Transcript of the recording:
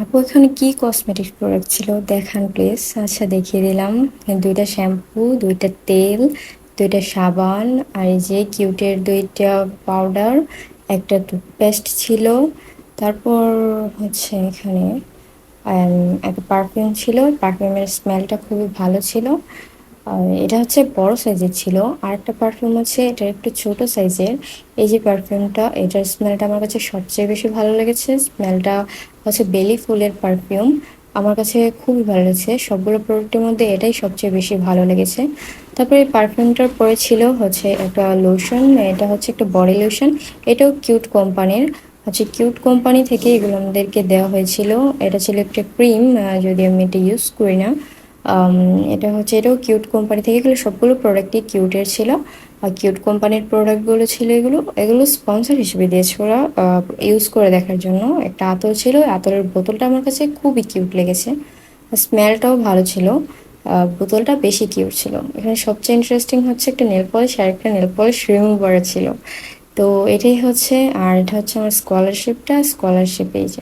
আপু এখানে কি কসমেটিক প্রোডাক্ট ছিল দেখান প্লিজ। আচ্ছা দেখিয়ে দিলাম। দুইটা শ্যাম্পু, দুইটা তেল, দুইটা সাবান, আর এই যে কিউটের দুইটা পাউডার, একটা টুথপেস্ট ছিল। তারপর হচ্ছে এখানে একটা পারফিউম ছিল। পারফিউমের স্মেলটা খুবই ভালো ছিল। আর এটা হচ্ছে বড় সাইজের ছিল। আর একটা পারফিউম আছে, এটা একটু ছোট সাইজের। এই যে পারফিউমটা, এটার স্মেলটা আমার কাছে সবচেয়ে বেশি ভালো লেগেছে। স্মেলটা হচ্ছে বেলি ফুলের পারফিউম। আমার কাছে খুবই ভালো লেগেছে, সবগুলো প্রোডাক্টের মধ্যে এটাই সবচেয়ে বেশি ভালো লেগেছে। তারপরে এই পারফিউমটার পরে ছিল হচ্ছে একটা লোশন। এটা হচ্ছে একটা বডি লোশন। এটাও কিউট কোম্পানির। হচ্ছে কিউট কোম্পানি থেকে এগুলো আমাদেরকে দেওয়া হয়েছিল। এটা ছিল একটা ক্রিম, যদি আমি এটা ইউজ করি না। আম, এটা হচ্ছে, এটাও কিউট কোম্পানি থেকে। এগুলো সবগুলো প্রোডাক্টই কিউটের ছিল। আর কিউট কোম্পানির প্রোডাক্টগুলো ছিল, এগুলো এগুলো স্পন্সর হিসেবে দিয়েছে ওরা ইউজ করে দেখার জন্য। একটা আতর ছিল, আতরের বোতলটা আমার কাছে খুবই কিউট লেগেছে। স্মেলটাও ভালো ছিল। বোতলটা বেশি কিউট ছিল। এখানে সবচেয়ে ইন্টারেস্টিং হচ্ছে একটা নেল পলিশ আর একটা নেল পলিশ রিমুভার ছিল। তো এটাই হচ্ছে। আর এটা হচ্ছে আমার স্কলারশিপটা, স্কলারশিপ এই যে।